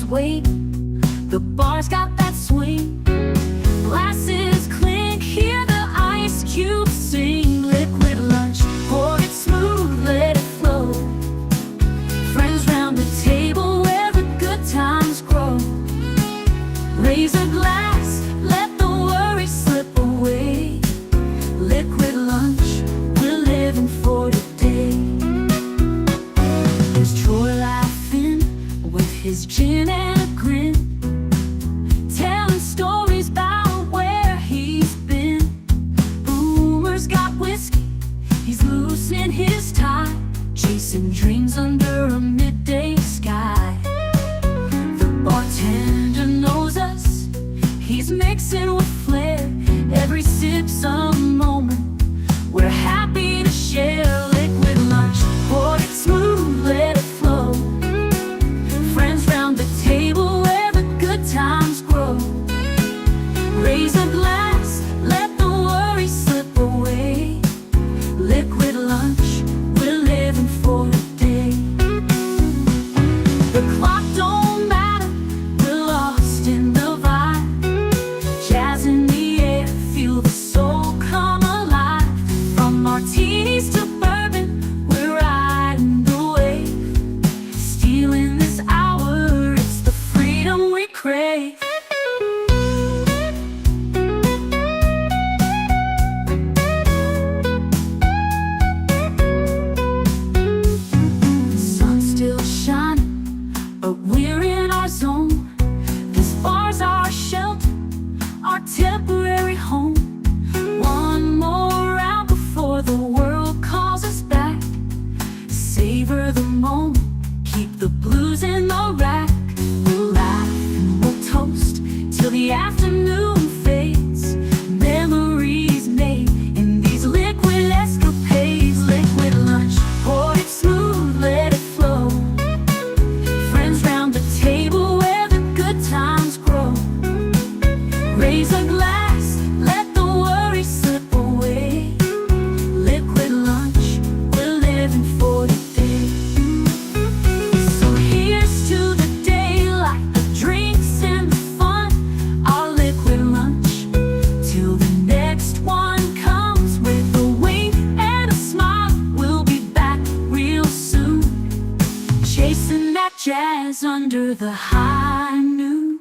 weight. The bar's got that swing. Glasses clink, hear the ice cubes sing. Liquid lunch, pour it smooth, let it flow. Friends round the table where the good times grow. Raise a glass, let the worries slip away. Liquid lunch, we're living for today. There's Troy laughing with his gin and a grin, telling stories about where he's been. Boomer's got whiskey, he's loosening his tie, chasing dreams under a midday sky. The bartender knows us, he's mixing with flair. Every sip's a moment we're happy to share. Liquid lunch, pour it smooth, let it flow. Friends round the table where the good times grow. Raise a glass, let the worries slip away. Liquid lunch, we're living for today. The clock don't matter, we're lost in the vibe. Jazz in the air, feel the soul come alive. From martinis to bourbon, we're riding the wave. Stealing this hour, it's the freedom we crave. Sun's still shining, but we're in our zone. This bar's our shelter, our temporary home. One more round before the world calls us back. Savor the moment, keep the blues in the rack. We'll laugh and we'll toast till the afternoon fades. Memories made in these liquid escapades. Liquid lunch, pour it smooth, let it flow. Friends round the table where the good times grow. Raise a glass, let the worries slip away. Liquid lunch, we're living for today. So here's to the daylight, the drinks and the fun. Our liquid lunch, till the next one comes. With a wink and a smile, we'll be back real soon. Chasing that jazz under the high noon.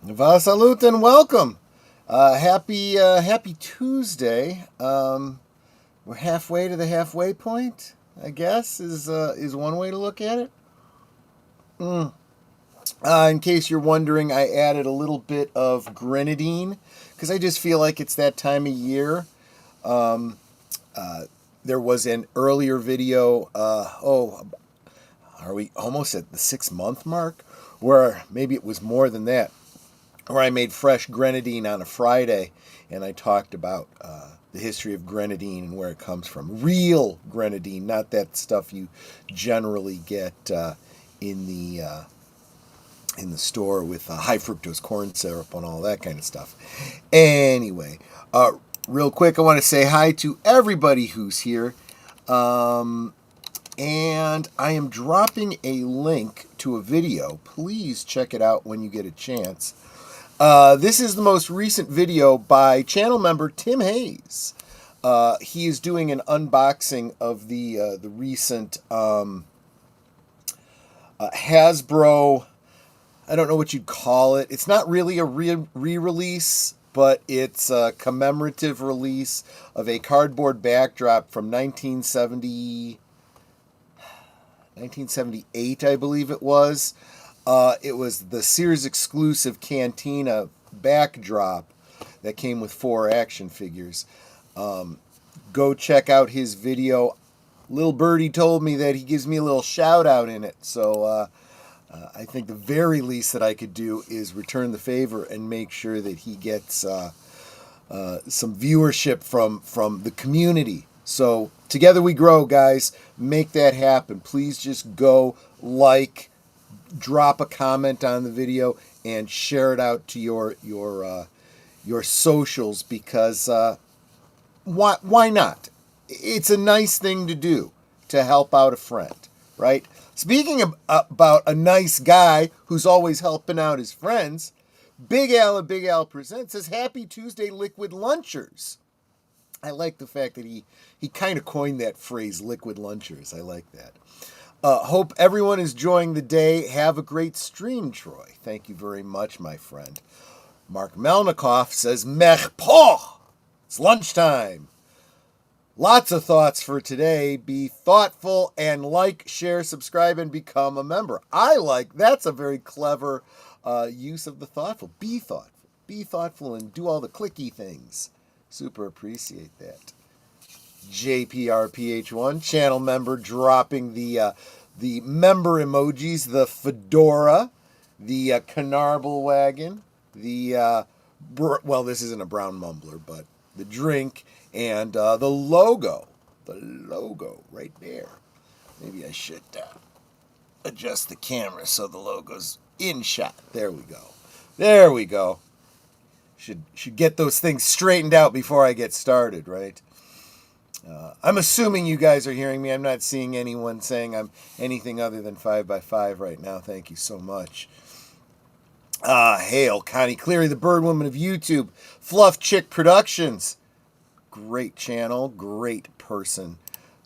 Va salute and welcome. Happy Tuesday. We're halfway to the halfway point, I guess, is one way to look at it. In case you're wondering, I added a little bit of grenadine because I just feel like it's that time of year. There was an earlier video, are we almost at the 6-month mark? Where maybe it was more than that, where I made fresh grenadine on a Friday, and I talked about the history of grenadine and where it comes from. Real grenadine, not that stuff you generally get in the store with high fructose corn syrup and all that kind of stuff. Anyway, real quick, I want to say hi to everybody who's here. And I am dropping a link to a video. Please check it out when you get a chance. This is the most recent video by channel member Tim Hayes. He is doing an unboxing of the recent Hasbro, I don't know what you'd call it. It's not really a re-release, but it's a commemorative release of a cardboard backdrop from 1978, I believe it was. It was the Sears exclusive Cantina backdrop that came with 4 action figures. Go check out his video. Little Birdie told me that he gives me a little shout out in it. So I think the very least that I could do is return the favor and make sure that he gets some viewership from the community. So together we grow, guys. Make that happen. Please just go like drop a comment on the video and share it out to your socials, because why not? It's a nice thing to do to help out a friend, right? Speaking about a nice guy who's always helping out his friends, Big Al of Big Al Presents says, Happy Tuesday, Liquid Lunchers. I like the fact that he kind of coined that phrase, Liquid Lunchers. I like that. Hope everyone is enjoying the day. Have a great stream, Troy. Thank you very much, my friend. Mark Melnikoff says, Mech po! It's lunchtime. Lots of thoughts for today. Be thoughtful and like, share, subscribe, and become a member. That's a very clever use of the thoughtful. Be thoughtful. Be thoughtful and do all the clicky things. Super appreciate that. JPRPH1, channel member, dropping the member emojis, the fedora, the Canarble wagon, this isn't a brown mumbler, but the drink, and the logo. The logo right there. Maybe I should adjust the camera so the logo's in shot. There we go. There we go. Should get those things straightened out before I get started, right? I'm assuming you guys are hearing me. I'm not seeing anyone saying I'm anything other than 5x5 right now. Thank you so much. Hail, Connie Cleary, the bird woman of YouTube. Fluff Chick Productions. Great channel, great person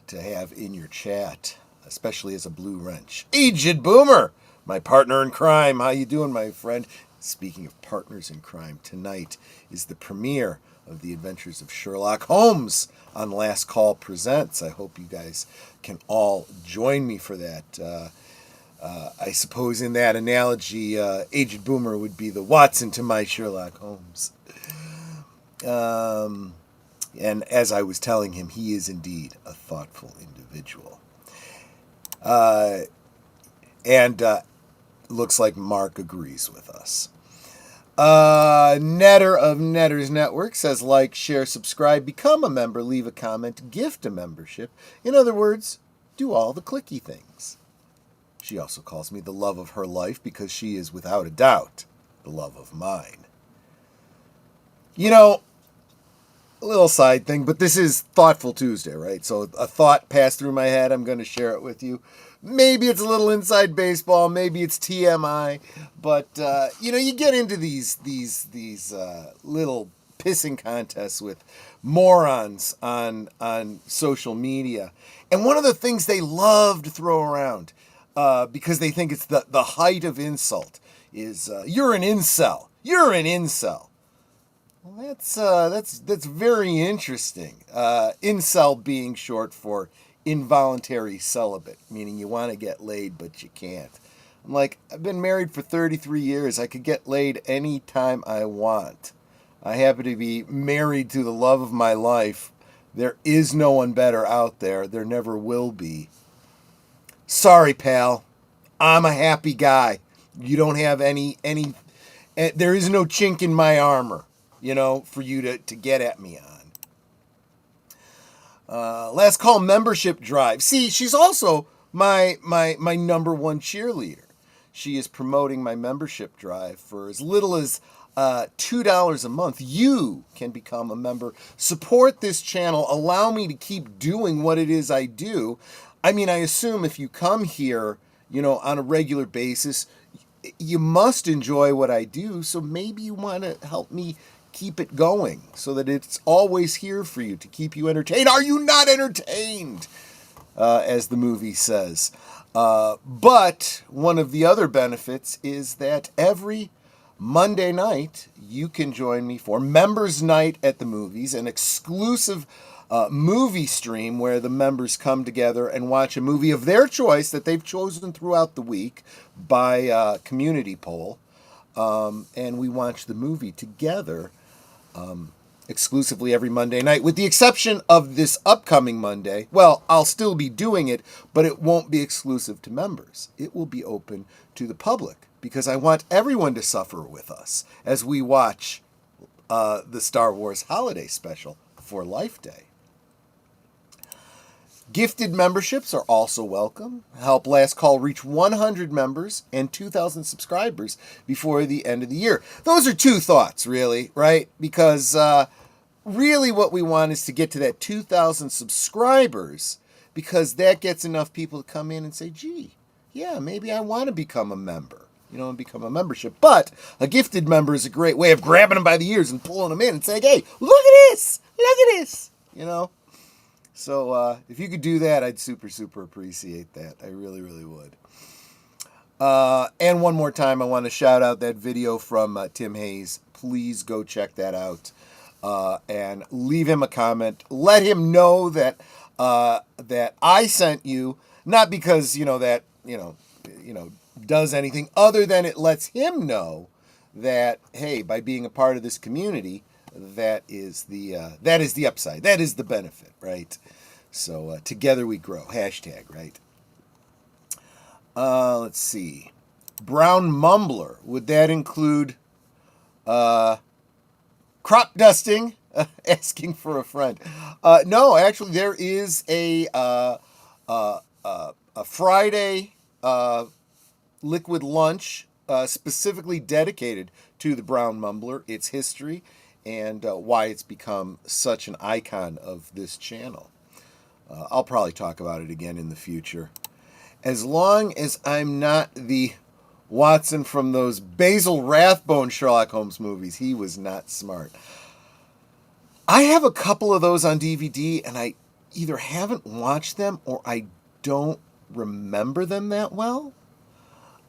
to have in your chat, especially as a blue wrench. Aged Boomer, my partner in crime. How you doing, my friend? Speaking of partners in crime, tonight is the premiere of The Adventures of Sherlock Holmes on Last Call Presents. I hope you guys can all join me for that. I suppose in that analogy, Aged Boomer would be the Watson to my Sherlock Holmes. And as I was telling him, he is indeed a thoughtful individual. And looks like Mark agrees with us. Netter of Netters Network says, like, share, subscribe, become a member, leave a comment, gift a membership. In other words, do all the clicky things. She also calls me the love of her life because she is, without a doubt, the love of mine. You know, a little side thing, but this is Thoughtful Tuesday, right? So a thought passed through my head. I'm going to share it with you. Maybe it's a little inside baseball. Maybe it's TMI. But, you get into these little pissing contests with morons on social media. And one of the things they love to throw around, because they think it's the height of insult, is you're an incel. You're an incel. Well, that's very interesting. Incel being short for involuntary celibate, meaning you want to get laid but you can't. I'm like, I've been married for 33 years. I could get laid anytime I want. I happen to be married to the love of my life. There is no one better out there. There never will be. Sorry, pal. I'm a happy guy. You don't have any there is no chink in my armor, for you to get at me on. Last call membership drive. See, she's also my number one cheerleader. She is promoting my membership drive for as little as $2 a month. You can become a member, support this channel, allow me to keep doing what it is I do. I mean, I assume if you come here, on a regular basis, you must enjoy what I do. So maybe you want to help me keep it going so that it's always here for you to keep you entertained. Are you not entertained? As the movie says. But one of the other benefits is that every Monday night you can join me for Members Night at the Movies, an exclusive movie stream where the members come together and watch a movie of their choice that they've chosen throughout the week by community poll. And we watch the movie together exclusively every Monday night, with the exception of this upcoming Monday. Well, I'll still be doing it, but it won't be exclusive to members. It will be open to the public because I want everyone to suffer with us as we watch the Star Wars Holiday Special for Life Day. Gifted memberships are also welcome. Help Last Call reach 100 members and 2,000 subscribers before the end of the year. Those are two thoughts, really, right? Because really what we want is to get to that 2,000 subscribers, because that gets enough people to come in and say, gee, yeah, maybe I want to become a member, and become a membership. But a gifted member is a great way of grabbing them by the ears and pulling them in and saying, hey, look at this, So if you could do that, I'd super, super appreciate that. I really, really would. And one more time, I want to shout out that video from Tim Hayes. Please go check that out and leave him a comment. Let him know that that I sent you, not because that does anything other than it lets him know that, hey, by being a part of this community, that is the upside, that is the benefit, right? So together we grow. Hashtag, right? Let's see. Brown Mumbler, would that include crop dusting? Asking for a friend. No, actually, there is a Friday liquid lunch specifically dedicated to the Brown Mumbler, its history, and why it's become such an icon of this channel. I'll probably talk about it again in the future. As long as I'm not the Watson from those Basil Rathbone Sherlock Holmes movies. He was not smart. I have a couple of those on DVD, and I either haven't watched them or I don't remember them that well.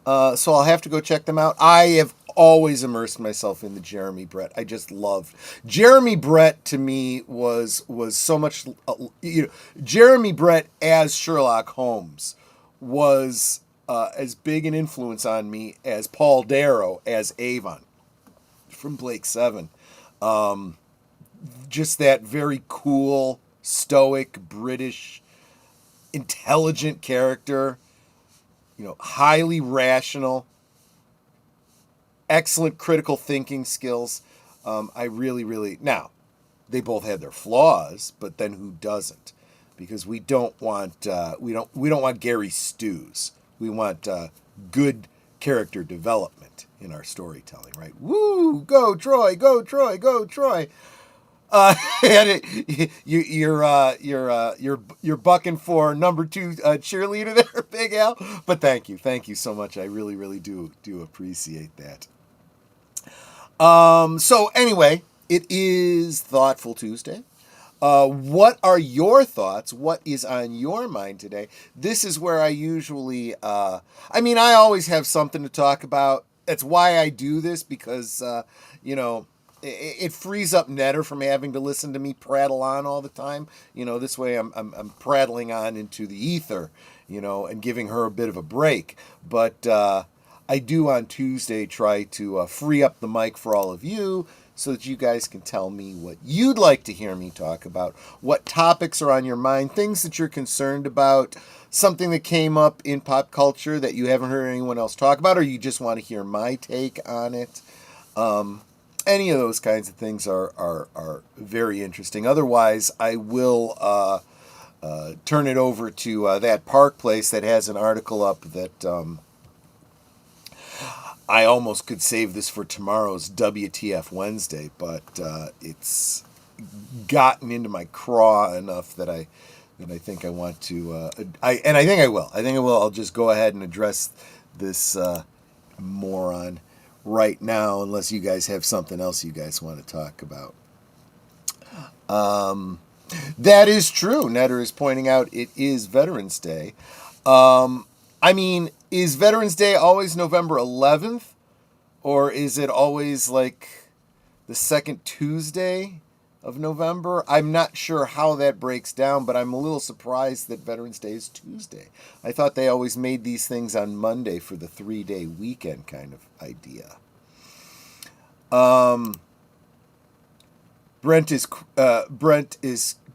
So I'll have to go check them out. I have always immersed myself in the Jeremy Brett. I just loved Jeremy Brett. To me was so much. Jeremy Brett as Sherlock Holmes was as big an influence on me as Paul Darrow as Avon from Blake 7. Just that very cool, stoic, British, intelligent character. Highly rational, excellent critical thinking skills. I really, really... Now, they both had their flaws, but then who doesn't? Because we don't want we don't want Gary Stews. We want good character development in our storytelling, right? Woo! Go Troy! Go Troy! Go Troy! You're bucking for number 2 cheerleader there, Big Al. But thank you so much. I really, really do appreciate that. So anyway, it is Thoughtful Tuesday. What are your thoughts? What is on your mind today? This is where I usually, I always have something to talk about. That's why I do this, because, it frees up Netter from having to listen to me prattle on all the time. This way I'm prattling on into the ether, and giving her a bit of a break. But I do on Tuesday try to free up the mic for all of you so that you guys can tell me what you'd like to hear me talk about, what topics are on your mind, things that you're concerned about, something that came up in pop culture that you haven't heard anyone else talk about, or you just want to hear my take on it. Any of those kinds of things are very interesting. Otherwise, I will turn it over to that Park Place that has an article up that I almost could save this for tomorrow's WTF Wednesday, but it's gotten into my craw enough that I think I want to. I think I will. I'll just go ahead and address this moron right now, unless you guys have something else you guys want to talk about. That is true. Netter is pointing out it is Veterans Day. Is Veterans Day always November 11th? Or is it always like the second Tuesday of November? I'm not sure how that breaks down, but I'm a little surprised that Veterans Day is Tuesday. I thought they always made these things on Monday for the 3-day weekend kind of idea. Brent is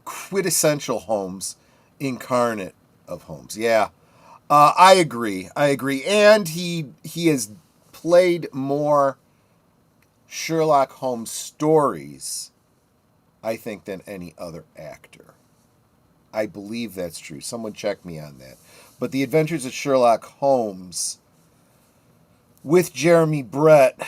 quintessential Holmes, incarnate of Holmes. Yeah, I agree. And he has played more Sherlock Holmes stories, I think, than any other actor. I believe that's true. Someone check me on that. But The Adventures of Sherlock Holmes with Jeremy Brett,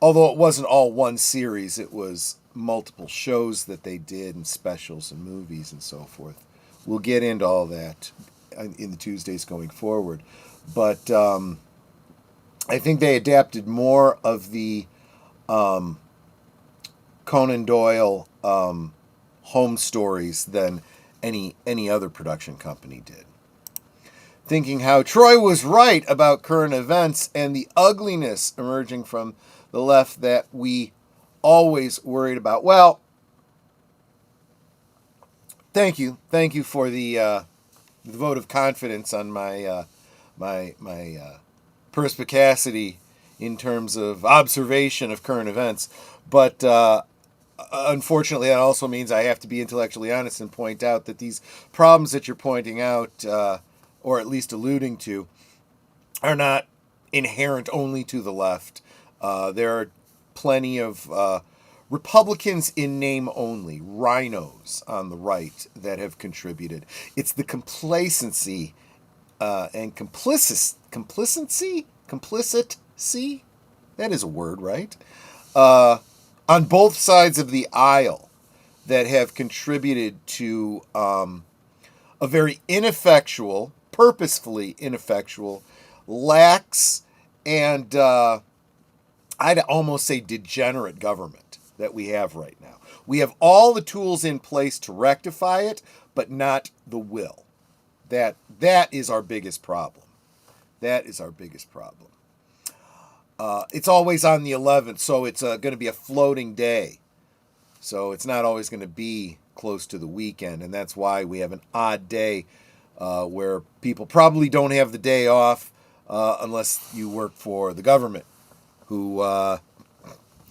although it wasn't all one series, it was multiple shows that they did and specials and movies and so forth. We'll get into all that in the Tuesdays going forward. But I think they adapted more of the Conan Doyle home stories than any other production company did. Thinking how Troy was right about current events and the ugliness emerging from the left that we always worried about. Well, thank you for the vote of confidence on my perspicacity in terms of observation of current events, but unfortunately, that also means I have to be intellectually honest and point out that these problems that you're pointing out, or at least alluding to, are not inherent only to the left. There are plenty of Republicans in name only, rhinos on the right, that have contributed. It's the complacency and complicity? That is a word, right? On both sides of the aisle that have contributed to a very ineffectual, purposefully ineffectual, lax, and I'd almost say degenerate government that we have right now. We have all the tools in place to rectify it, but not the will. That is our biggest problem. That is our biggest problem. It's always on the 11th, so it's going to be a floating day. So it's not always going to be close to the weekend, and that's why we have an odd day where people probably don't have the day off unless you work for the government, who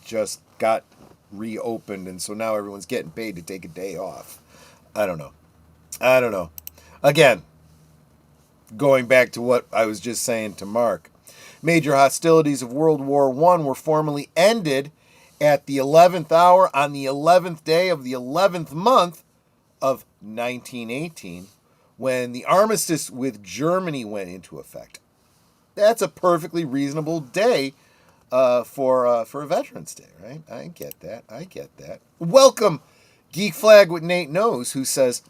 just got reopened, and so now everyone's getting paid to take a day off. I don't know. Again, going back to what I was just saying to Mark, major hostilities of World War I were formally ended at the 11th hour on the 11th day of the 11th month of 1918, when the armistice with Germany went into effect. That's a perfectly reasonable day for a Veterans Day, right? I get that. Welcome, Geek Flag with Nate Knows, who says,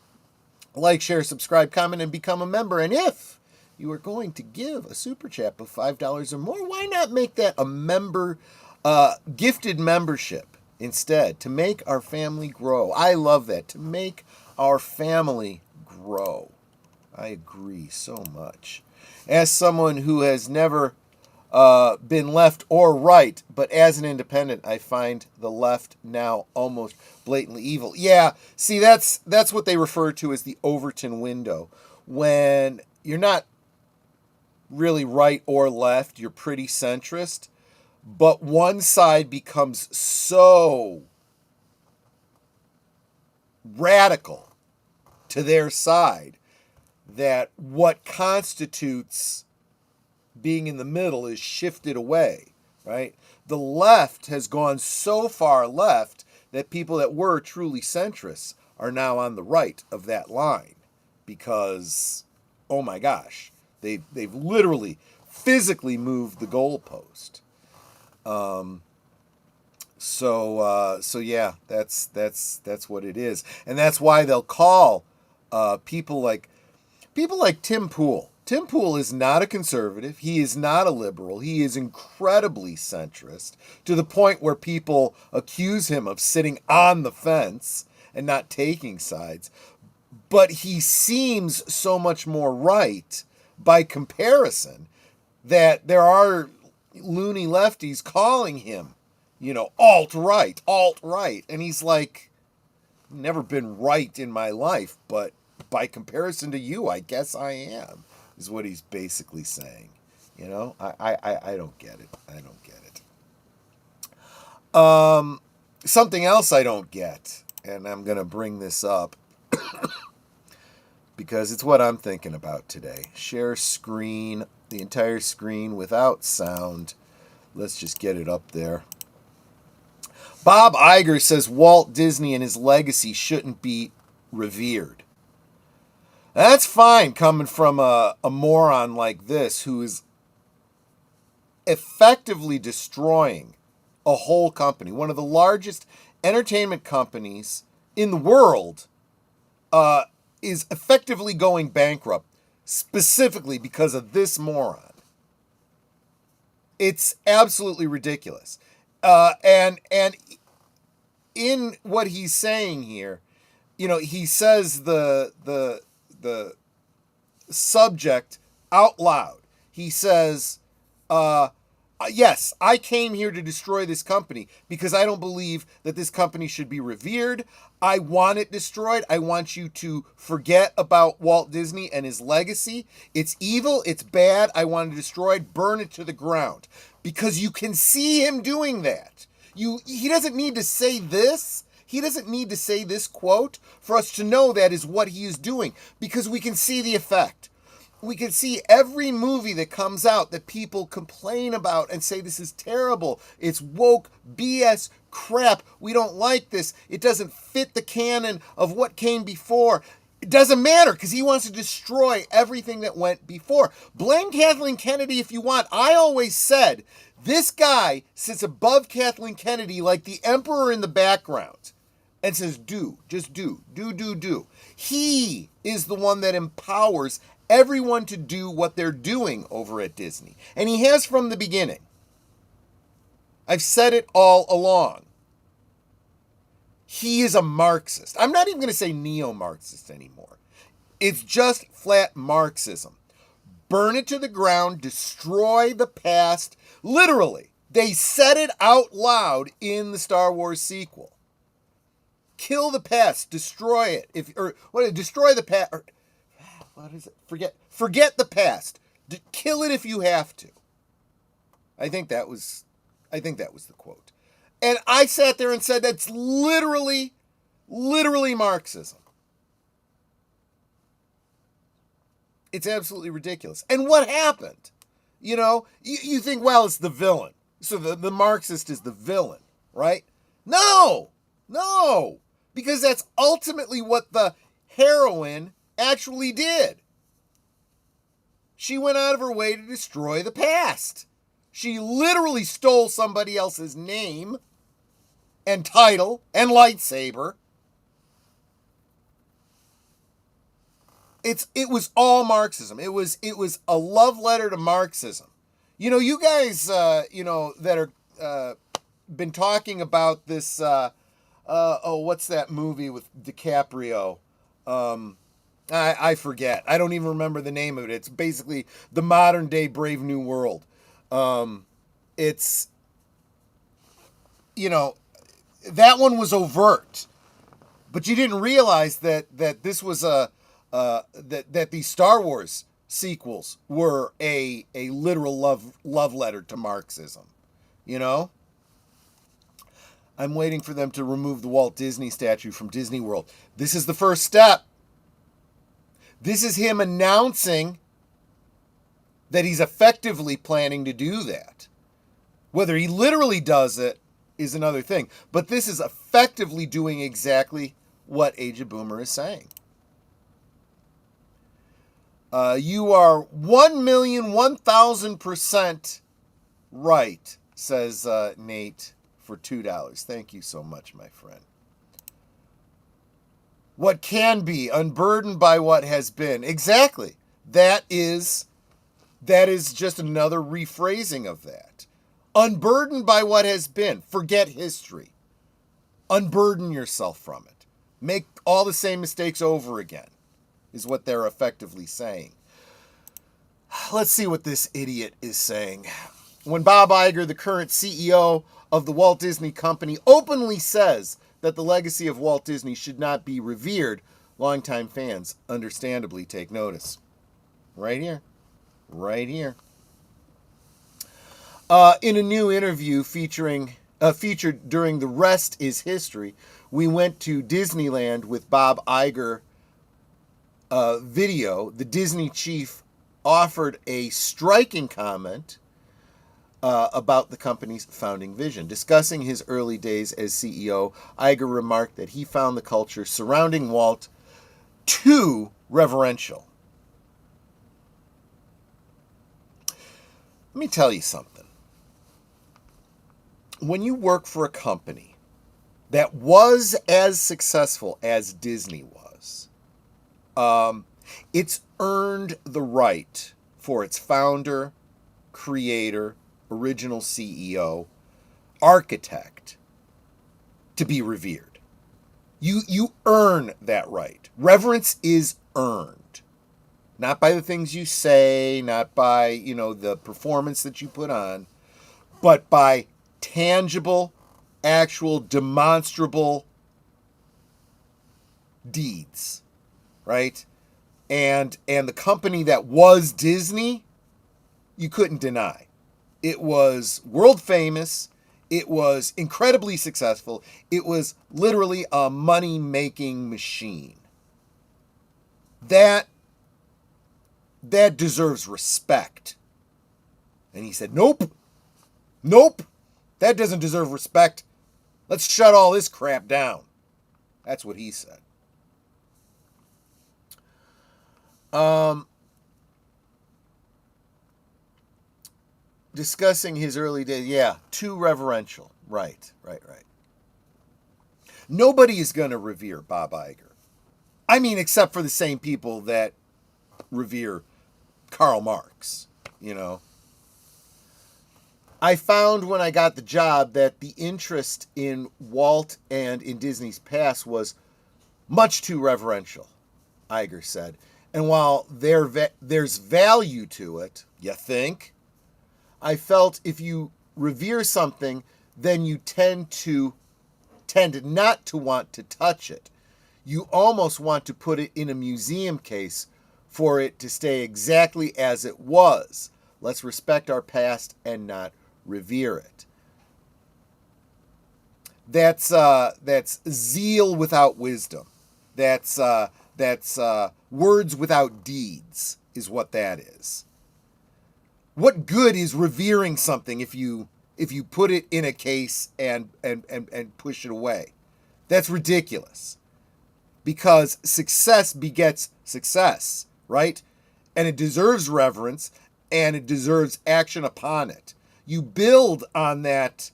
like, share, subscribe, comment, and become a member. And if you are going to give a super chat of $5 or more, why not make that a member, gifted membership instead, to make our family grow? I love that, to make our family grow. I agree so much. As someone who has never been left or right, but as an independent, I find the left now almost blatantly evil. Yeah, see, that's what they refer to as the Overton window. When you're not really right or left, you're pretty centrist, but one side becomes so radical to their side that what constitutes being in the middle is shifted away, right? The left has gone so far left that people that were truly centrists are now on the right of that line because, oh my gosh, they've literally physically moved the goalpost. So yeah, that's what it is, and that's why they'll call people like Tim Pool. Tim Pool is not a conservative. He is not a liberal. He is incredibly centrist, to the point where people accuse him of sitting on the fence and not taking sides. But he seems so much more right by comparison that there are loony lefties calling him, alt-right. And he's like, never been right in my life, but by comparison to you, I guess I am, is what he's basically saying. I don't get it. Something else I don't get, and I'm going to bring this up because it's what I'm thinking about today. Share screen, the entire screen without sound. Let's just get it up there. Bob Iger says Walt Disney and his legacy shouldn't be revered. That's fine coming from a moron like this who is effectively destroying a whole company, one of the largest entertainment companies in the world, is effectively going bankrupt specifically because of this moron. It's absolutely ridiculous. And in what he's saying here, he says the subject out loud. He says, yes, I came here to destroy this company because I don't believe that this company should be revered. I want it destroyed. I want you to forget about Walt Disney and his legacy. It's evil. It's bad. I want it destroyed. Burn it to the ground. Because you can see him doing that. He doesn't need to say this. He doesn't need to say this quote for us to know that is what he is doing. Because we can see the effect. We can see every movie that comes out that people complain about and say this is terrible. It's woke BS crap. We don't like this. It doesn't fit the canon of what came before. It doesn't matter because he wants to destroy everything that went before. Blame Kathleen Kennedy if you want. I always said this guy sits above Kathleen Kennedy like the emperor in the background and says, just do. He is the one that empowers everyone to do what they're doing over at Disney. And he has from the beginning. I've said it all along. He is a Marxist. I'm not even going to say neo-Marxist anymore. It's just flat Marxism. Burn it to the ground, destroy the past. Literally, they said it out loud in the Star Wars sequel. Kill the past, destroy it. Destroy the past. What is it? Forget the past. Kill it if you have to. I think that was the quote. And I sat there and said that's literally Marxism. It's absolutely ridiculous. And what happened? You think, well, it's the villain. So the Marxist is the villain, right? No. Because that's ultimately what the heroine actually did. She went out of her way to destroy the past. She literally stole somebody else's name and title and lightsaber. It was all Marxism. It was a love letter to Marxism. You guys that are been talking about this what's that movie with DiCaprio? I forget. I don't even remember the name of it. It's basically the modern day Brave New World. It's, that one was overt, but you didn't realize that this was that these Star Wars sequels were a literal love letter to Marxism. I'm waiting for them to remove the Walt Disney statue from Disney World. This is the first step. This is him announcing that he's effectively planning to do that. Whether he literally does it is another thing. But this is effectively doing exactly what Agent Boomer is saying. You are 1,001,000% right, says Nate for $2. Thank you so much, my friend. What can be, unburdened by what has been. Exactly. That is just another rephrasing of that. Unburdened by what has been. Forget history. Unburden yourself from it. Make all the same mistakes over again, is what they're effectively saying. Let's see what this idiot is saying. When Bob Iger, the current CEO of the Walt Disney Company, openly says that the legacy of Walt Disney should not be revered, longtime fans understandably take notice. Right here. In a new interview featured during The Rest is History, we went to Disneyland with Bob Iger video. The Disney chief offered a striking comment about the company's founding vision. Discussing his early days as CEO, Iger remarked that he found the culture surrounding Walt too reverential. Let me tell you something. When you work for a company that was as successful as Disney was, it's earned the right for its founder, creator, original CEO, architect to be revered. You earn that right. Reverence is earned. Not by the things you say, not by, the performance that you put on, but by tangible, actual, demonstrable deeds, right? And the company that was Disney, you couldn't deny. It was world famous. It was incredibly successful. It was literally a money-making machine. That deserves respect. And he said, nope, that doesn't deserve respect. Let's shut all this crap down. That's what he said. Discussing his early days. Yeah, too reverential. Right. Nobody is going to revere Bob Iger. I mean, except for the same people that revere Karl Marx, I found when I got the job that the interest in Walt and in Disney's past was much too reverential, Iger said. And while there's value to it, you think, I felt if you revere something, then you tend not to want to touch it. You almost want to put it in a museum case for it to stay exactly as it was. Let's respect our past and not revere it. That's zeal without wisdom. That's words without deeds is what that is. What good is revering something if you put it in a case and push it away? That's ridiculous. Because success begets success, right? And it deserves reverence and it deserves action upon it. You build on that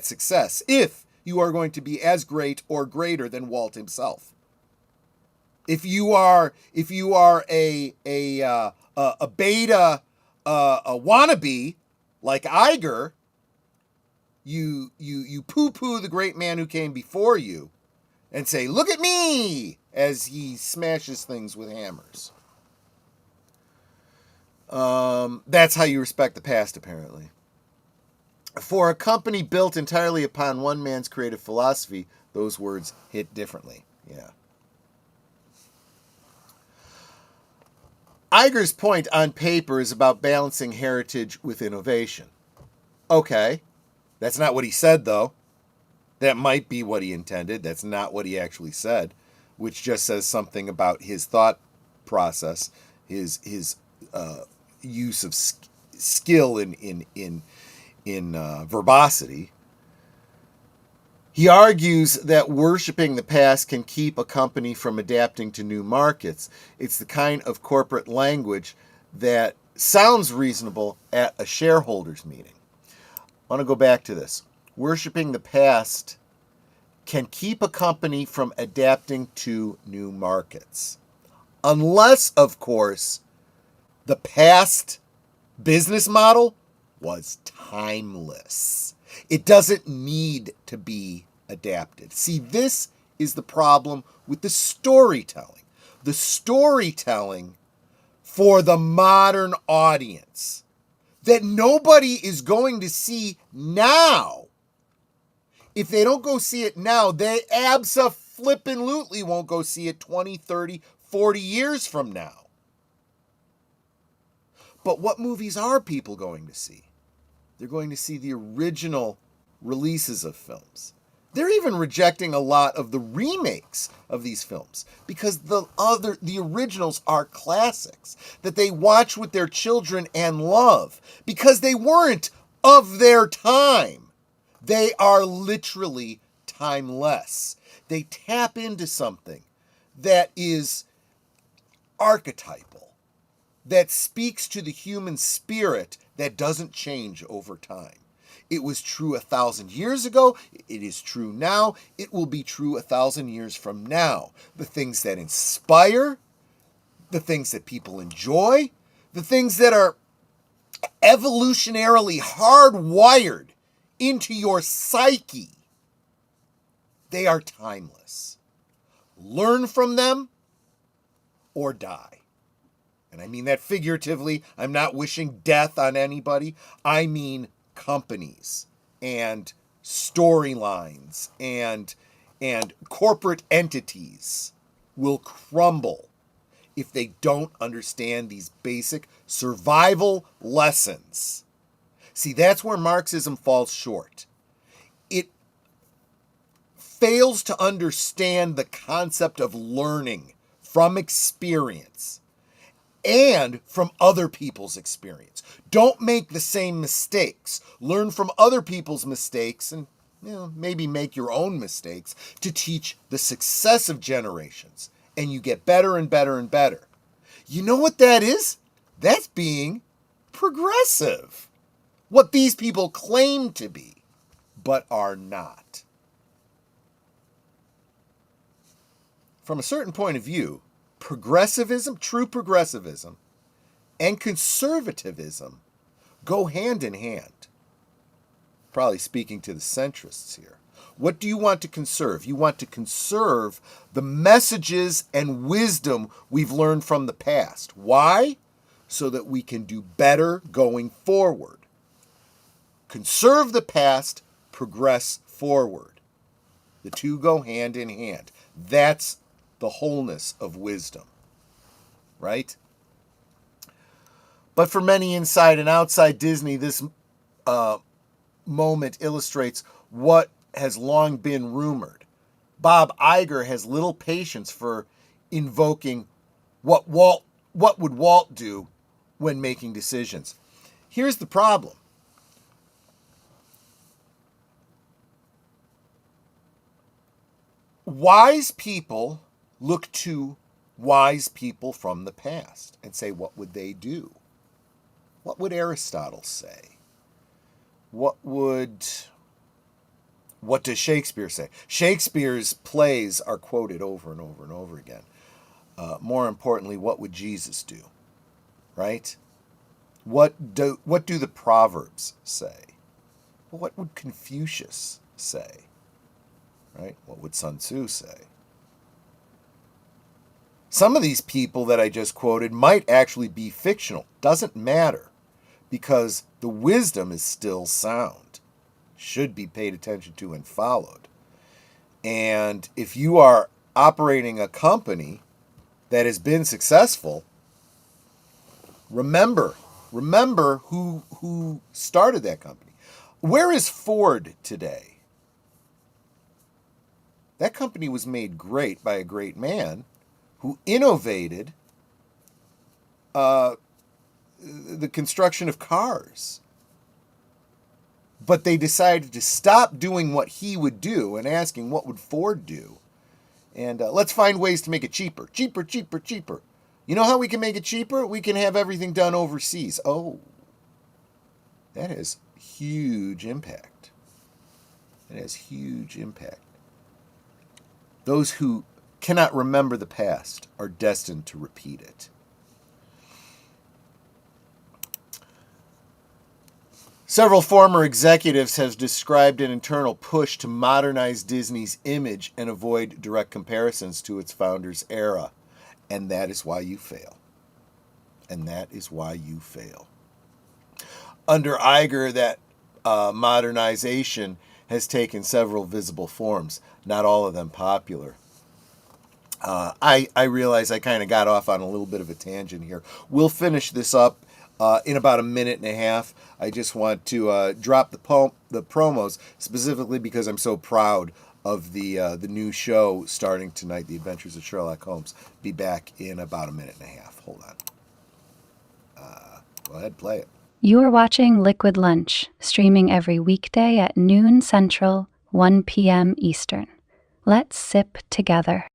success if you are going to be as great or greater than Walt himself. If you are a beta a wannabe like Iger, you poo-poo the great man who came before you and say, look at me, as he smashes things with hammers. That's how you respect the past, apparently. For a company built entirely upon one man's creative philosophy, those words hit differently. Yeah. Iger's point on paper is about balancing heritage with innovation. Okay. That's not what he said, though. That might be what he intended. That's not what he actually said, which just says something about his thought process, his use of skill in verbosity. He argues that worshiping the past can keep a company from adapting to new markets. It's the kind of corporate language that sounds reasonable at a shareholders meeting. I want to go back to this. Worshiping the past can keep a company from adapting to new markets. Unless, of course, the past business model was timeless. It doesn't need to be adapted. See, this is the problem with the storytelling. The storytelling for the modern audience that nobody is going to see now. If they don't go see it now, they abso-flippin-lutely won't go see it 20, 30, 40 years from now. But what movies are people going to see? They're going to see the original releases of films. They're even rejecting a lot of the remakes of these films because the originals are classics that they watch with their children and love because they weren't of their time. They are literally timeless. They tap into something that is archetypal, that speaks to the human spirit that doesn't change over time. It was true 1,000 years ago. It is true now. It will be true 1,000 years from now. The things that inspire, the things that people enjoy, the things that are evolutionarily hardwired into your psyche, they are timeless. Learn from them or die. And I mean that figuratively. I'm not wishing death on anybody. I mean companies and storylines and corporate entities will crumble if they don't understand these basic survival lessons. See, that's where Marxism falls short. It fails to understand the concept of learning from experience and from other people's experience. Don't make the same mistakes. Learn from other people's mistakes and maybe make your own mistakes to teach the successive generations. And you get better and better and better. You know what that is? That's being progressive. What these people claim to be, but are not. From a certain point of view, progressivism, true progressivism, and conservatism go hand in hand. Probably speaking to the centrists here. What do you want to conserve? You want to conserve the messages and wisdom we've learned from the past. Why? So that we can do better going forward. Conserve the past, progress forward. The two go hand in hand. That's the wholeness of wisdom, right? But for many inside and outside Disney, this moment illustrates what has long been rumored. Bob Iger has little patience for invoking what would Walt do when making decisions. Here's the problem. Wise people look to wise people from the past and say, what would they do? What would Aristotle say? What does Shakespeare say? Shakespeare's plays are quoted over and over and over again. More importantly, what would Jesus do? Right? What do the Proverbs say? Well, what would Confucius say? Right? What would Sun Tzu say? Some of these people that I just quoted might actually be fictional. Doesn't matter, because the wisdom is still sound. Should be paid attention to and followed. And if you are operating a company that has been successful, remember who started that company. Where is Ford today? That company was made great by a great man who innovated the construction of cars. But they decided to stop doing what he would do and asking what would Ford do. And let's find ways to make it cheaper. Cheaper, cheaper, cheaper. You know how we can make it cheaper? We can have everything done overseas. Oh, that has huge impact. It has huge impact. Those who cannot remember the past are destined to repeat it. Several former executives have described an internal push to modernize Disney's image and avoid direct comparisons to its founder's era. And that is why you fail. And that is why you fail. Under Iger, that modernization has taken several visible forms, not all of them popular. I realize I kind of got off on a little bit of a tangent here. We'll finish this up in about a minute and a half. I just want to drop the promos, specifically because I'm so proud of the new show starting tonight, The Adventures of Sherlock Holmes. Be back in about a minute and a half. Hold on. Go ahead, play it. You are watching Liquid Lunch, streaming every weekday at noon Central, 1 p.m. Eastern. Let's sip together.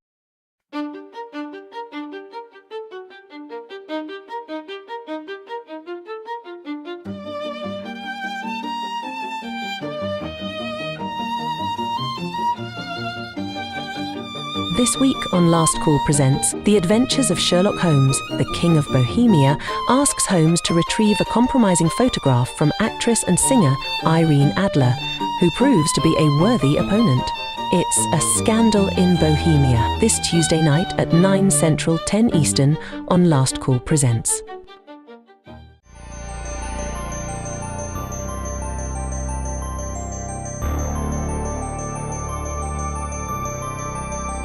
This week on Last Call Presents, The Adventures of Sherlock Holmes, the King of Bohemia, asks Holmes to retrieve a compromising photograph from actress and singer Irene Adler, who proves to be a worthy opponent. It's A Scandal in Bohemia, this Tuesday night at 9 Central, 10 Eastern on Last Call Presents.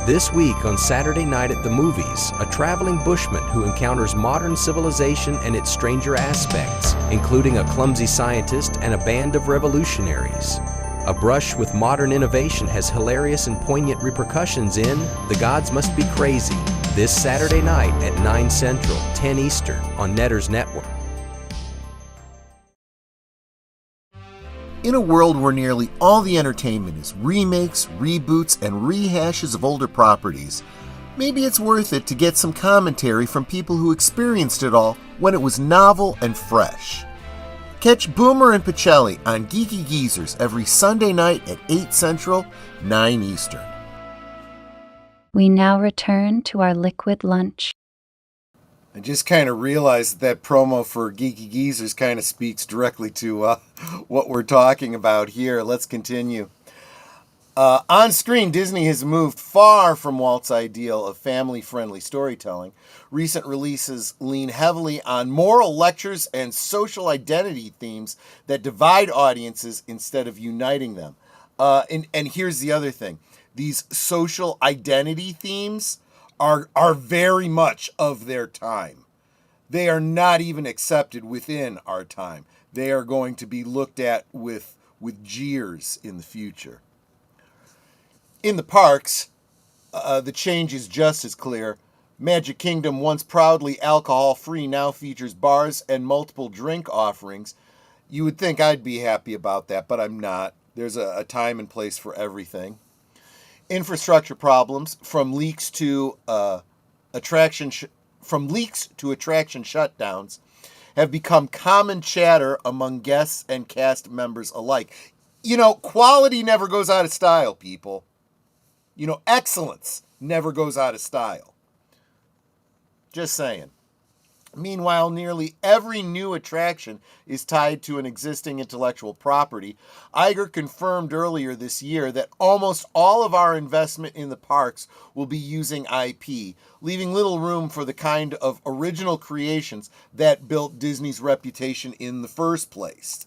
This week on Saturday Night at the Movies, a traveling bushman who encounters modern civilization and its stranger aspects, including a clumsy scientist and a band of revolutionaries. A brush with modern innovation has hilarious and poignant repercussions in The Gods Must Be Crazy, this Saturday night at 9 Central, 10 Eastern on Netter's Network. In a world where nearly all the entertainment is remakes, reboots, and rehashes of older properties, maybe it's worth it to get some commentary from people who experienced it all when it was novel and fresh. Catch Boomer and Pacelli on Geeky Geezers every Sunday night at 8 Central, 9 Eastern. We now return to our liquid lunch. I just kind of realized that promo for Geeky Geezers kind of speaks directly to what we're talking about here. Let's continue. On screen, Disney has moved far from Walt's ideal of family-friendly storytelling. Recent releases lean heavily on moral lectures and social identity themes that divide audiences instead of uniting them. And here's the other thing. These social identity themes are very much of their time. They are not even accepted within our time. They are going to be looked at with jeers in the future. In the parks, the change is just as clear. Magic Kingdom, once proudly alcohol-free, now features bars and multiple drink offerings. You would think I'd be happy about that, but I'm not. There's a time and place for everything. Infrastructure problems, from leaks to attraction shutdowns, have become common chatter among guests and cast members alike. You know, quality never goes out of style, people. You know, excellence never goes out of style. Just saying. Meanwhile, nearly every new attraction is tied to an existing intellectual property. Iger confirmed earlier this year that almost all of our investment in the parks will be using IP, leaving little room for the kind of original creations that built Disney's reputation in the first place.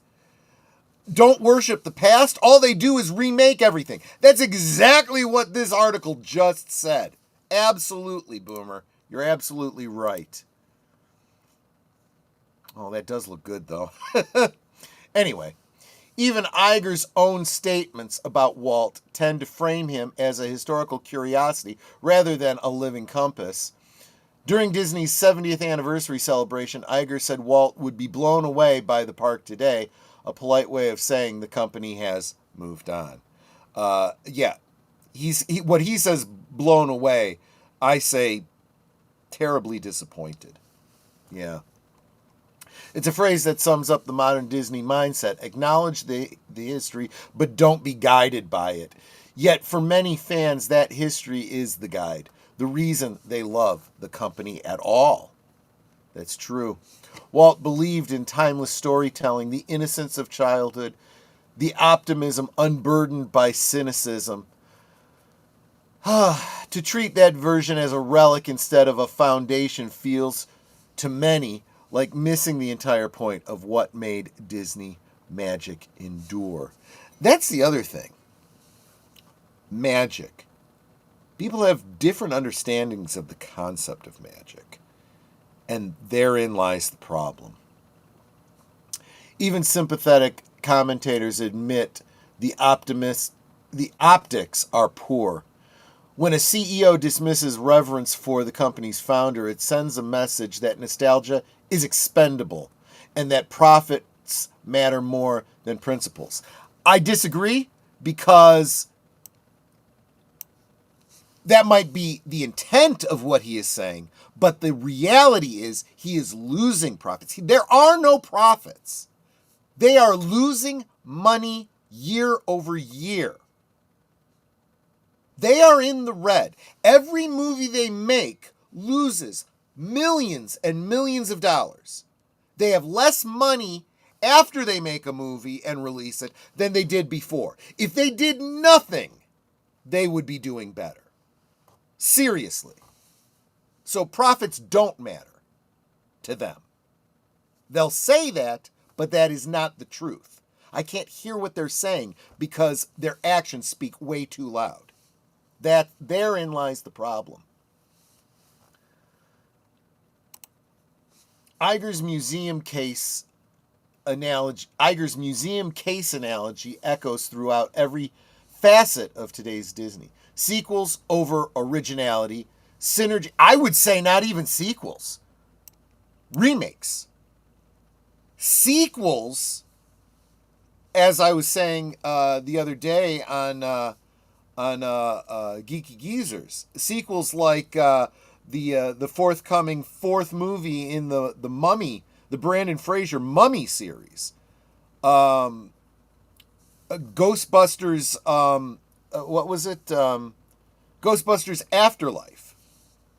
Don't worship the past. All they do is remake everything. That's exactly what this article just said. Absolutely, Boomer. You're absolutely right. Oh, that does look good, though. Anyway, even Iger's own statements about Walt tend to frame him as a historical curiosity rather than a living compass. During Disney's 70th anniversary celebration, Iger said Walt would be blown away by the park today, a polite way of saying the company has moved on. What he says, blown away, I say terribly disappointed. Yeah. It's a phrase that sums up the modern Disney mindset. Acknowledge the history, but don't be guided by it. Yet for many fans, that history is the guide, the reason they love the company at all. That's true. Walt believed in timeless storytelling, the innocence of childhood, the optimism unburdened by cynicism. To treat that version as a relic instead of a foundation feels, to many, like missing the entire point of what made Disney magic endure. That's the other thing. Magic. People have different understandings of the concept of magic. And therein lies the problem. Even sympathetic commentators admit the optics are poor. When a CEO dismisses reverence for the company's founder, it sends a message that nostalgia is expendable and that profits matter more than principles. I disagree, because that might be the intent of what he is saying, but the reality is he is losing profits. There are no profits. They are losing money year over year. They are in the red. Every movie they make loses millions and millions of dollars. They have less money after they make a movie and release it than they did before. If they did nothing, they would be doing better. Seriously. So profits don't matter to them. They'll say that, but that is not the truth. I can't hear what they're saying because their actions speak way too loud. Therein lies the problem. Iger's museum case analogy echoes throughout every facet of today's Disney. Sequels over originality, synergy. I would say not even sequels. Remakes. Sequels, as I was saying the other day on Geeky Geezers, sequels like the forthcoming fourth movie in the Mummy, the Brandon Fraser Mummy series, Ghostbusters, what was it? Ghostbusters Afterlife.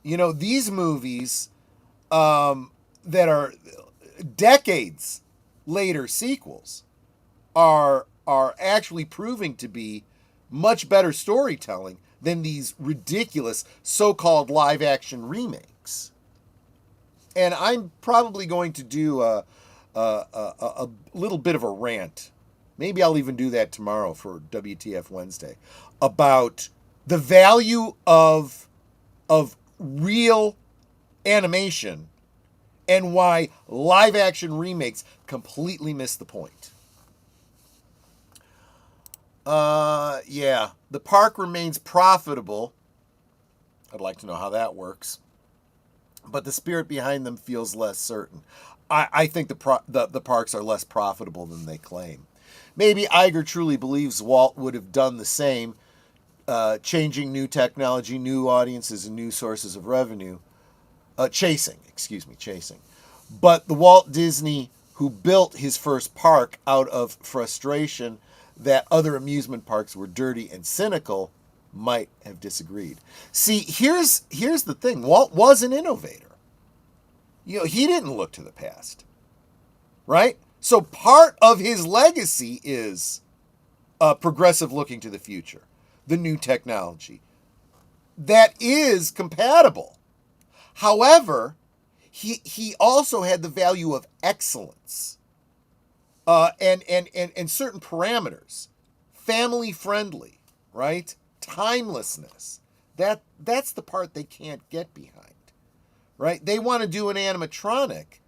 You know, these movies that are decades later sequels are actually proving to be much better storytelling than these ridiculous so-called live-action remakes. And I'm probably going to do a little bit of a rant. Maybe I'll even do that tomorrow for WTF Wednesday about the value of real animation and why live-action remakes completely miss the point. Yeah, the park remains profitable. I'd like to know how that works. But the spirit behind them feels less certain. I think the parks are less profitable than they claim. Maybe Iger truly believes Walt would have done the same, changing new technology, new audiences, and new sources of revenue. Chasing. But the Walt Disney who built his first park out of frustration that other amusement parks were dirty and cynical might have disagreed. See, here's the thing. Walt was an innovator. You know, he didn't look to the past, right? So part of his legacy is progressive looking to the future, the new technology that is compatible. However, he also had the value of excellence and certain parameters, family friendly, right? Timelessness. That's the part they can't get behind, right? They want to do an animatronic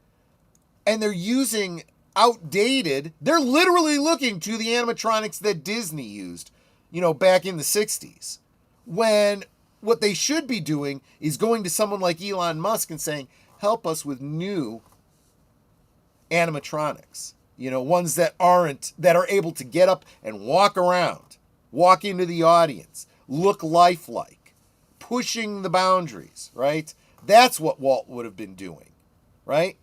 and they're using outdated, they're literally looking to the animatronics that Disney used, you know, back in the 60s. When what they should be doing is going to someone like Elon Musk and saying, help us with new animatronics. You know, ones that are able to get up and walk around, walk into the audience, look lifelike, pushing the boundaries, right? That's what Walt would have been doing, right?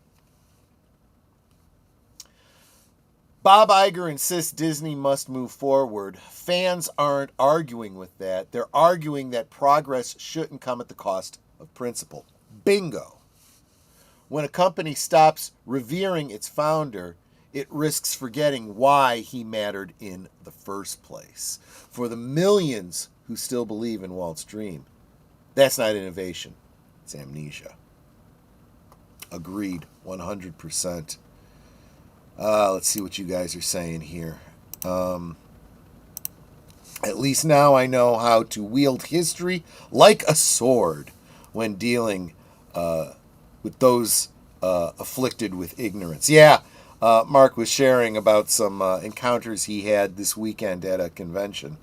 Bob Iger insists Disney must move forward. Fans aren't arguing with that. They're arguing that progress shouldn't come at the cost of principle. Bingo. When a company stops revering its founder, it risks forgetting why he mattered in the first place. For the millions who still believe in Walt's dream, that's not innovation, it's amnesia. Agreed, 100%. Let's see what you guys are saying here. At least now I know how to wield history like a sword when dealing with those afflicted with ignorance. Yeah, Mark was sharing about some encounters he had this weekend at a convention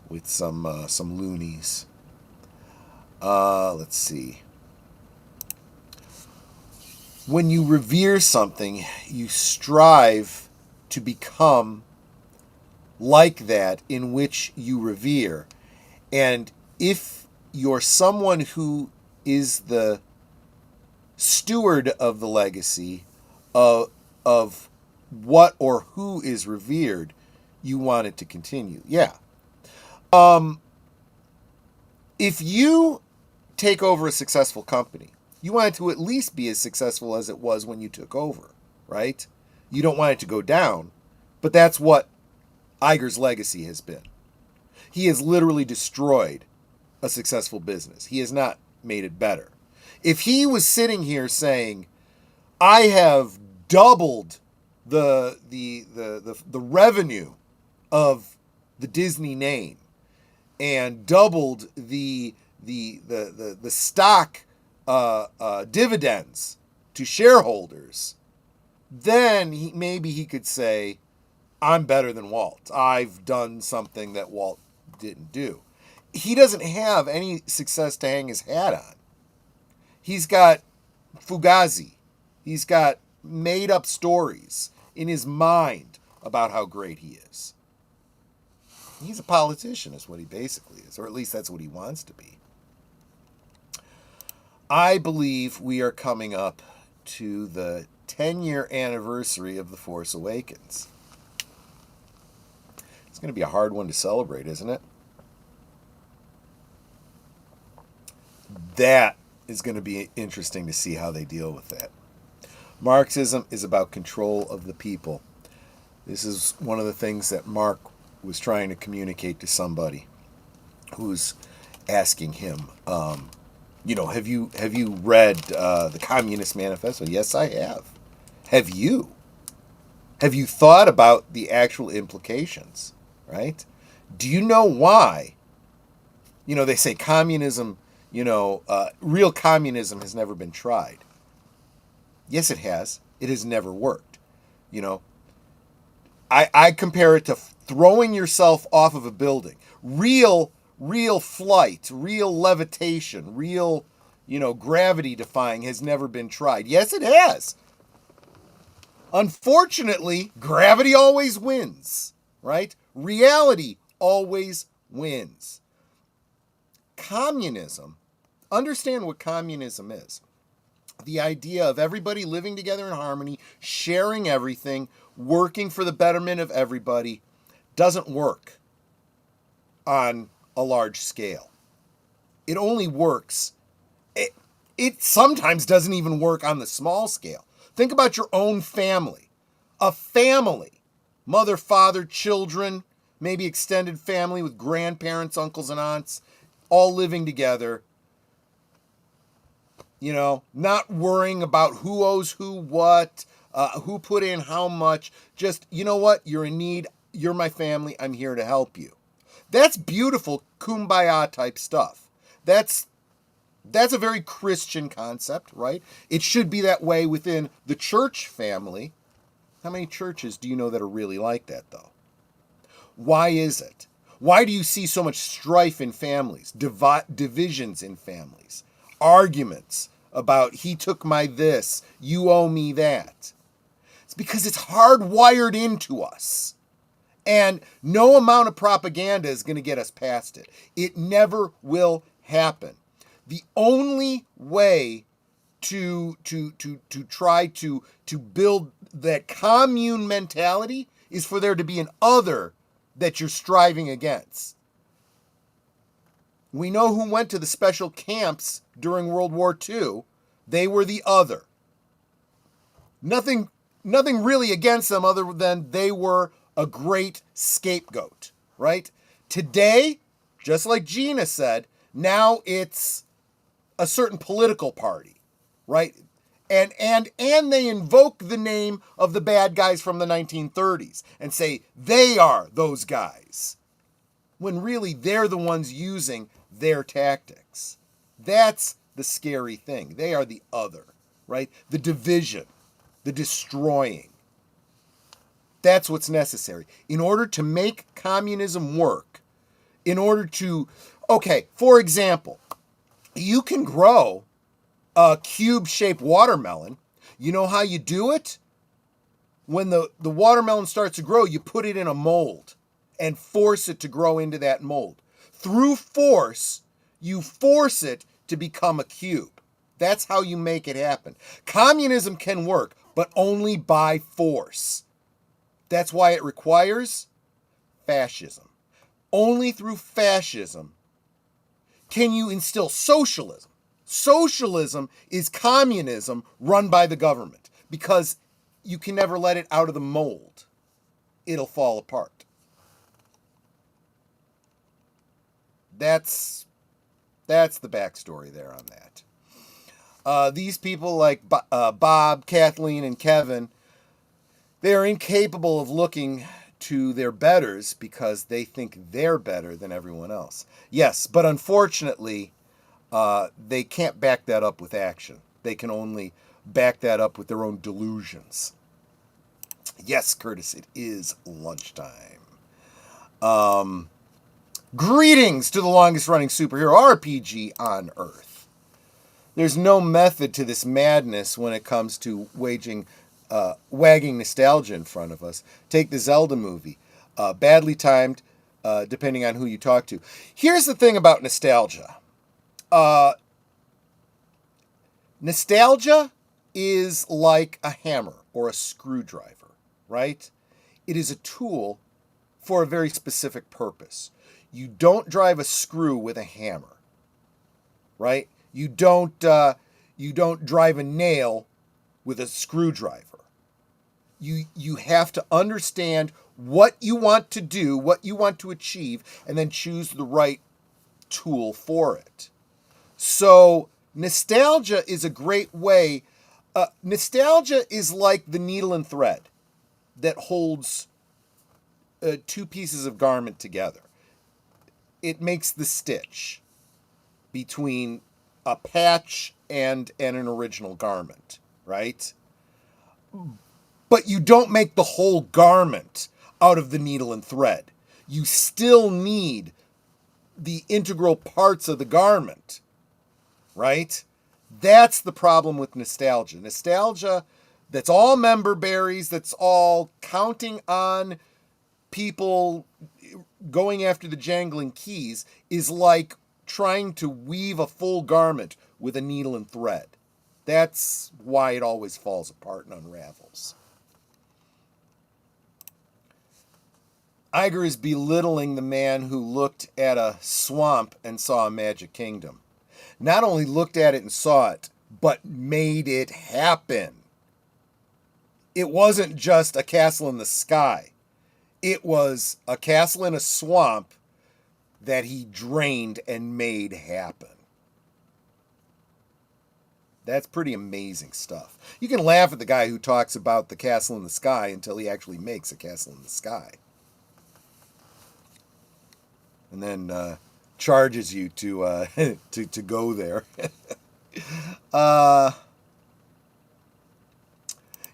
with some loonies. Let's see. When you revere something, you strive to become like that in which you revere. And if you're someone who is the steward of the legacy of what or who is revered, you want it to continue. Yeah. If you take over a successful company, you want it to at least be as successful as it was when you took over, right? You don't want it to go down, but that's what Iger's legacy has been. He has literally destroyed a successful business. He has not made it better. If he was sitting here saying, I have doubled the revenue of the Disney name and doubled the stock dividends to shareholders, then maybe he could say, I'm better than Walt. I've done something that Walt didn't do. He doesn't have any success to hang his hat on. He's got Fugazi. He's got made up stories in his mind about how great he is. He's a politician is what he basically is, or at least that's what he wants to be. I believe we are coming up to the 10-year anniversary of The Force Awakens. It's going to be a hard one to celebrate, isn't it? That is going to be interesting to see how they deal with that. Marxism is about control of the people. This is one of the things that Mark was trying to communicate to somebody who's asking him, have you read the Communist Manifesto? Yes, I have. Have you? Have you thought about the actual implications, right? Do you know why? They say communism, real communism has never been tried. Yes, it has. It has never worked. I compare it to throwing yourself off of a building. Real flight, real levitation, real, gravity defying has never been tried. Yes, it has. Unfortunately, gravity always wins, right? Reality always wins. Communism, understand what communism is. The idea of everybody living together in harmony, sharing everything, working for the betterment of everybody, doesn't work on a large scale. It only works, it sometimes doesn't even work on the small scale. Think about your own family. A family, mother, father, children, maybe extended family with grandparents, uncles and aunts, all living together. Not worrying about who owes who what, who put in how much. Just, what? You're in need. You're my family. I'm here to help you. That's beautiful kumbaya type stuff. That's a very Christian concept, right? It should be that way within the church family. How many churches do you know that are really like that, though? Why is it? Why do you see so much strife in families, divisions in families, arguments about he took my this, you owe me that? It's because it's hardwired into us. And no amount of propaganda is going to get us past it. It never will happen. The only way to try to build that commune mentality is for there to be an other that you're striving against. We know who went to the special camps during World War II. They were the other. Nothing really against them other than they were a great scapegoat, right? Today, just like Gina said, now it's a certain political party, right? And they invoke the name of the bad guys from the 1930s and say they are those guys, when really they're the ones using their tactics. That's the scary thing. They are the other, right? The division, the destroying. That's what's necessary. In order to make communism work, in order to, for example, you can grow a cube-shaped watermelon. You know how you do it? When the watermelon starts to grow, you put it in a mold and force it to grow into that mold. Through force, you force it to become a cube. That's how you make it happen. Communism can work, but only by force. That's why it requires fascism. Only through fascism can you instill socialism? Socialism is communism run by the government because you can never let it out of the mold. It'll fall apart. That's the backstory there on that. These people like Bob, Kathleen, and Kevin, they are incapable of looking to their betters because they think they're better than everyone else. Yes, but unfortunately, they can't back that up with action. They can only back that up with their own delusions. Yes, Curtis, it is lunchtime. Greetings to the longest running superhero RPG on Earth. There's no method to this madness when it comes to wagging nostalgia in front of us. Take the Zelda movie. Badly timed, depending on who you talk to. Here's the thing about nostalgia. Nostalgia is like a hammer or a screwdriver, right? It is a tool for a very specific purpose. You don't drive a screw with a hammer, right? You don't drive a nail with a screwdriver. You have to understand what you want to do, what you want to achieve, and then choose the right tool for it. So nostalgia is a great way. Nostalgia is like the needle and thread that holds two pieces of garment together. It makes the stitch between a patch and an original garment, right? But you don't make the whole garment out of the needle and thread. You still need the integral parts of the garment, right? That's the problem with nostalgia. Nostalgia that's all member berries, that's all counting on people going after the jangling keys, is like trying to weave a full garment with a needle and thread. That's why it always falls apart and unravels. Iger is belittling the man who looked at a swamp and saw a magic kingdom. Not only looked at it and saw it, but made it happen. It wasn't just a castle in the sky. It was a castle in a swamp that he drained and made happen. That's pretty amazing stuff. You can laugh at the guy who talks about the castle in the sky until he actually makes a castle in the sky. And then charges you to to go there.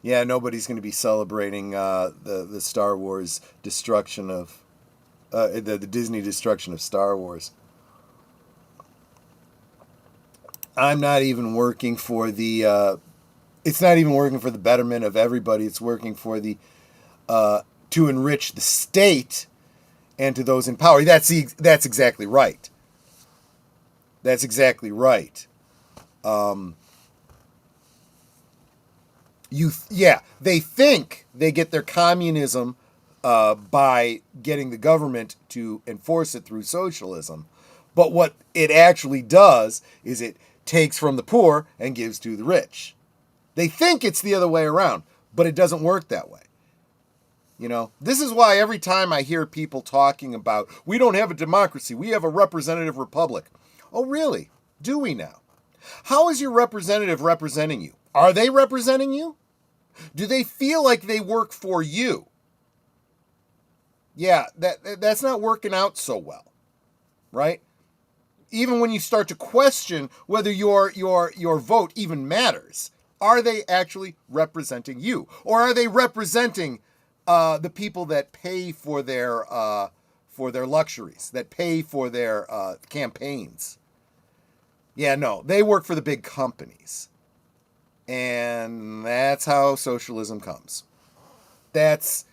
Yeah, nobody's going to be celebrating the Star Wars destruction of the Disney destruction of Star Wars. I'm not even working for the. It's not even working for the betterment of everybody. It's working for the to enrich the state and to those in power. That's exactly right. That's exactly right. They think they get their communism by getting the government to enforce it through socialism. But what it actually does is it takes from the poor and gives to the rich. They think it's the other way around, but it doesn't work that way. You know, this is why every time I hear people talking about, we don't have a democracy, we have a representative republic. Oh, really? Do we now? How is your representative representing you? Are they representing you? Do they feel like they work for you? Yeah, that's not working out so well, right? Even when you start to question whether your vote even matters, are they actually representing you, or are they representing the people that pay for their luxuries, that pay for their campaigns? Yeah, no, they work for the big companies. And that's how socialism comes. That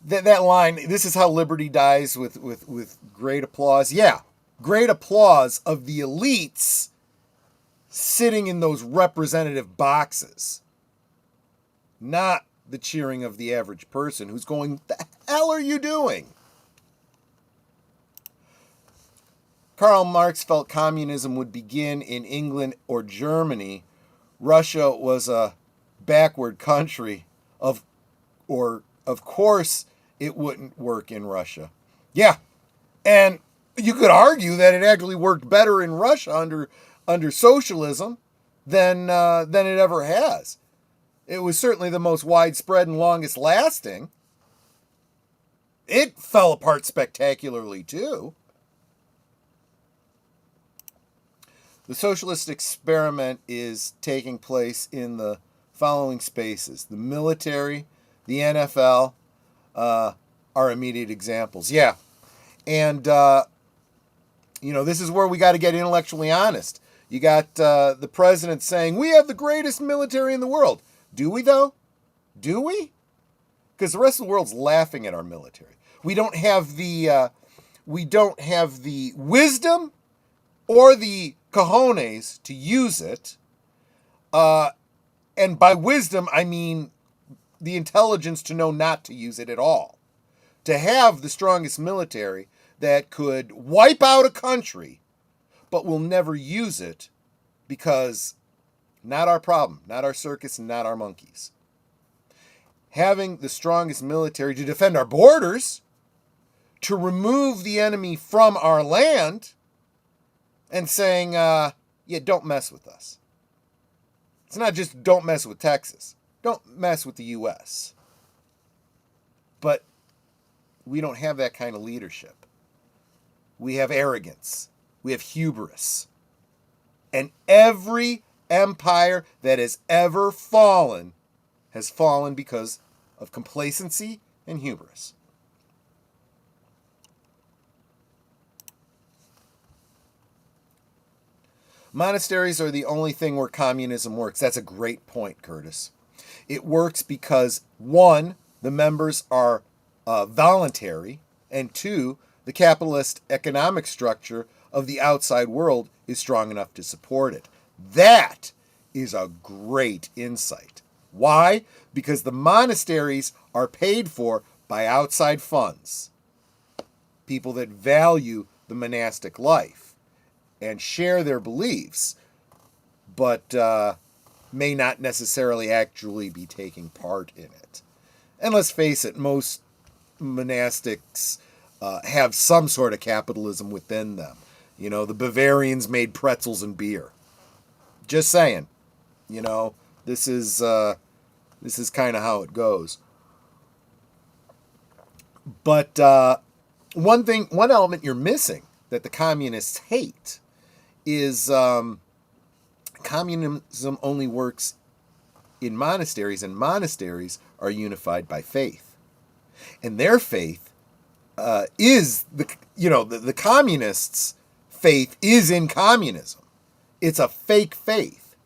line, this is how liberty dies with great applause. Yeah, great applause of the elites sitting in those representative boxes. Not the cheering of the average person who's going, the hell are you doing? Karl Marx felt communism would begin in England or Germany, Russia was a backward country. Of course it wouldn't work in Russia. Yeah, and you could argue that it actually worked better in Russia under socialism than it ever has. It was certainly the most widespread and longest lasting. It fell apart spectacularly too. The socialist experiment is taking place in the following spaces. The military, the NFL are immediate examples. Yeah. And, this is where we got to get intellectually honest. You got the president saying, we have the greatest military in the world. Do we, though? Do we? Because the rest of the world's laughing at our military. We don't have the wisdom or the cojones to use it. And by wisdom, I mean the intelligence to know not to use it at all. To have the strongest military that could wipe out a country, but will never use it because not our problem, not our circus, and not our monkeys. Having the strongest military to defend our borders, to remove the enemy from our land, and saying, don't mess with us. It's not just don't mess with Texas. Don't mess with the U.S. But we don't have that kind of leadership. We have arrogance. We have hubris. And every empire that has ever fallen has fallen because of complacency and hubris. Monasteries are the only thing where communism works. That's a great point, Curtis. It works because, one, the members are voluntary, and two, the capitalist economic structure of the outside world is strong enough to support it. That is a great insight. Why? Because the monasteries are paid for by outside funds, people that value the monastic life and share their beliefs, but may not necessarily actually be taking part in it. And let's face it, most monastics have some sort of capitalism within them. You know, the Bavarians made pretzels and beer. Just saying. You know, this is kind of how it goes. But one element you're missing that the communists hate is communism only works in monasteries, and monasteries are unified by faith. And their faith is the communists' faith is in communism. It's a fake faith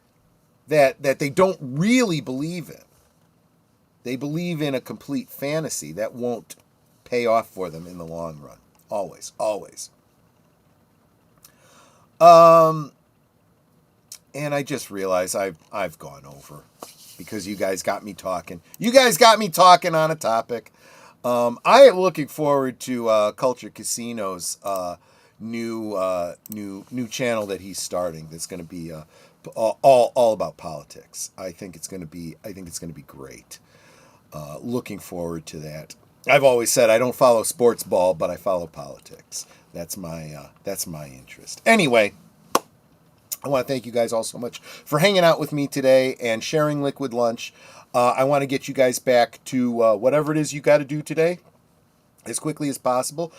that they don't really believe in. They believe in a complete fantasy that won't pay off for them in the long run. Always, always. And I just realized I've gone over because you guys got me talking. You guys got me talking on a topic. I am looking forward to Culture Casino's new channel that he's starting. That's going to be all about politics. I think it's going to be great. Looking forward to that. I've always said I don't follow sports ball, but I follow politics. That's my interest. Anyway, I want to thank you guys all so much for hanging out with me today and sharing Liquid Lunch. I want to get you guys back to whatever it is you got to do today as quickly as possible.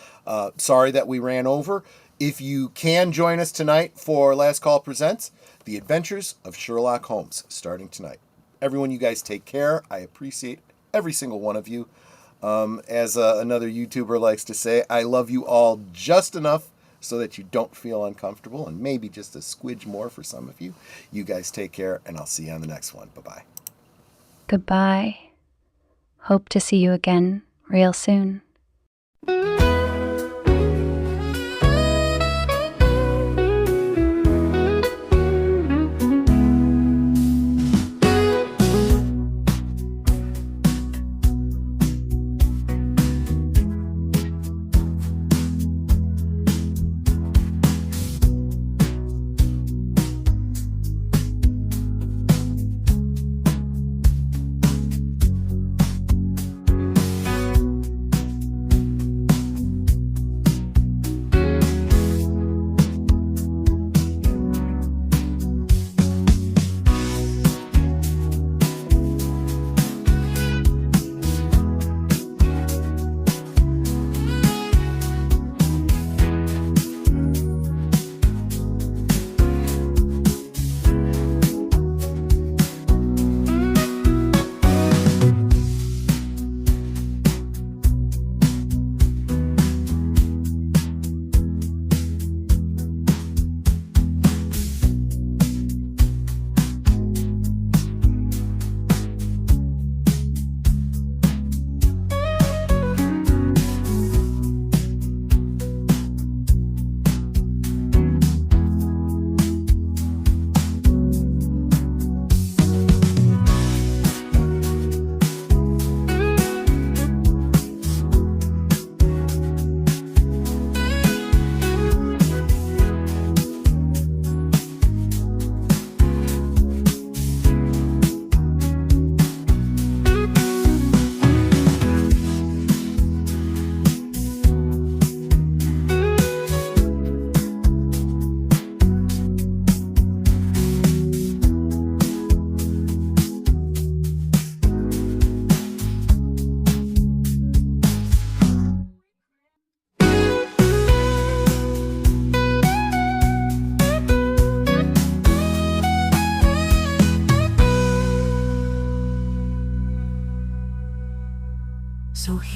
Sorry that we ran over. If you can join us tonight for Last Call Presents, The Adventures of Sherlock Holmes, starting tonight. Everyone, you guys take care. I appreciate every single one of you. As another YouTuber likes to say, I love you all just enough so that you don't feel uncomfortable, and maybe just a squidge more for some of you. You guys take care, and I'll see you on the next one. Bye-bye. Goodbye. Hope to see you again real soon.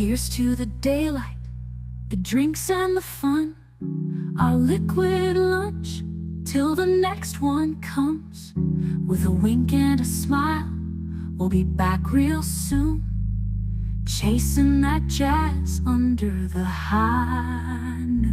Here's to the daylight, the drinks and the fun, our liquid lunch, till the next one comes. With a wink and a smile, we'll be back real soon, chasing that jazz under the high noon.